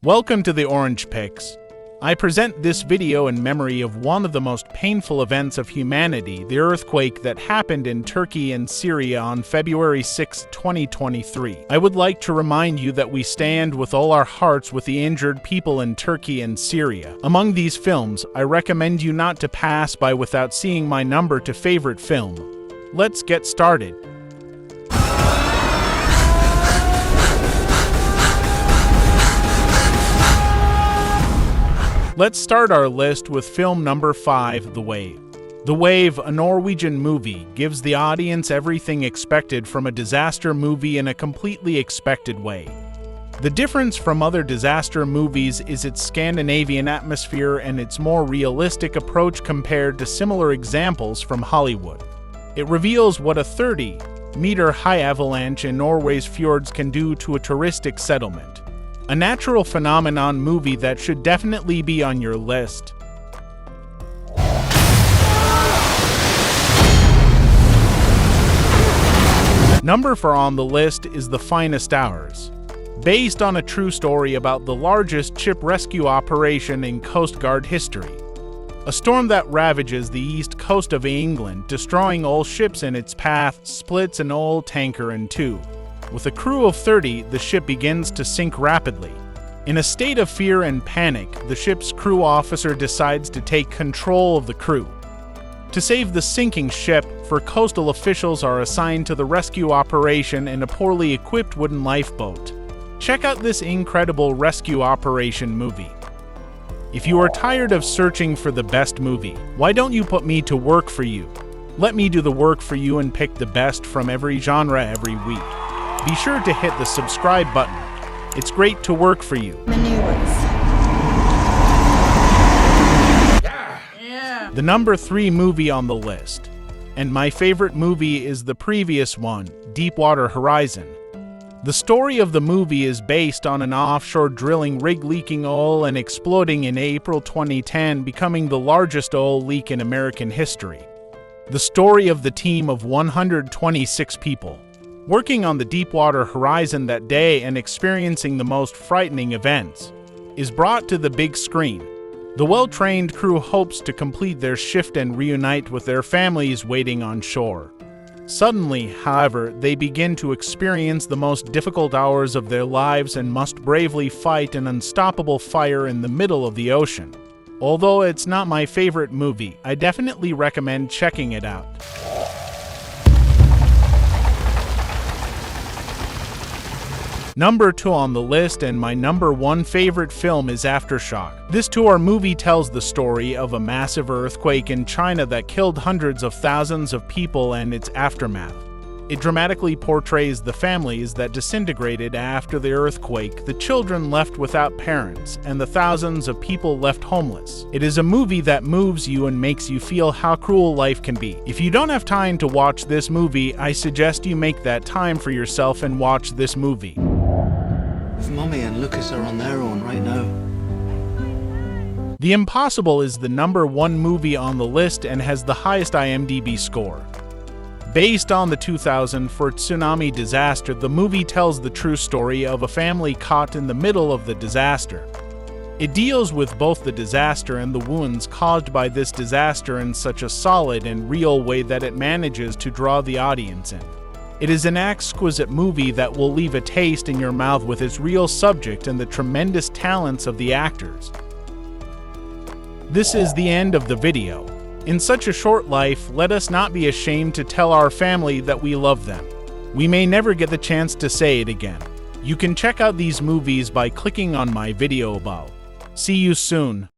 Welcome to the Orange Picks. I present this video in memory of one of the most painful events of humanity, the earthquake that happened in Turkey and Syria on February 6, 2023. I would like to remind you that we stand with all our hearts with the injured people in Turkey and Syria. Among these films, I recommend you not to pass by without seeing my number to favorite film. Let's get started. Let's start our list with film number 5, The Wave. The Wave, a Norwegian movie, gives the audience everything expected from a disaster movie in a completely expected way. The difference from other disaster movies is its Scandinavian atmosphere and its more realistic approach compared to similar examples from Hollywood. It reveals what a 30-meter-high avalanche in Norway's fjords can do to a touristic settlement. A natural phenomenon movie that should definitely be on your list. Number 4 on the list is The Finest Hours. Based on a true story about the largest ship rescue operation in Coast Guard history. A storm that ravages the east coast of England, destroying all ships in its path, splits an oil tanker in two. With a crew of 30, the ship begins to sink rapidly. In a state of fear and panic, the ship's crew officer decides to take control of the crew. To save the sinking ship, four coastal officials are assigned to the rescue operation in a poorly equipped wooden lifeboat. Check out this incredible rescue operation movie. If you are tired of searching for the best movie, why don't you put me to work for you? Let me do the work for you and pick the best from every genre every week. Be sure to hit the subscribe button. It's great to work for you. The number 3 movie on the list. And my favorite movie is the previous one, Deepwater Horizon. The story of the movie is based on an offshore drilling rig leaking oil and exploding in April 2010, becoming the largest oil leak in American history. The story of the team of 126 people working on the Deepwater Horizon that day and experiencing the most frightening events, is brought to the big screen. The well-trained crew hopes to complete their shift and reunite with their families waiting on shore. Suddenly, however, they begin to experience the most difficult hours of their lives and must bravely fight an unstoppable fire in the middle of the ocean. Although it's not my favorite movie, I definitely recommend checking it out. Number 2 on the list, and my number 1 favorite film, is Aftershock. This 2-hour movie tells the story of a massive earthquake in China that killed hundreds of thousands of people and its aftermath. It dramatically portrays the families that disintegrated after the earthquake, the children left without parents, and the thousands of people left homeless. It is a movie that moves you and makes you feel how cruel life can be. If you don't have time to watch this movie, I suggest you make that time for yourself and watch this movie. If Mommy and Lucas are on their own right now. The Impossible is the number 1 movie on the list and has the highest IMDb score. Based on the 2004 tsunami disaster, the movie tells the true story of a family caught in the middle of the disaster. It deals with both the disaster and the wounds caused by this disaster in such a solid and real way that it manages to draw the audience in. It is an exquisite movie that will leave a taste in your mouth with its real subject and the tremendous talents of the actors. This is the end of the video. In such a short life, let us not be ashamed to tell our family that we love them. We may never get the chance to say it again. You can check out these movies by clicking on my video above. See you soon.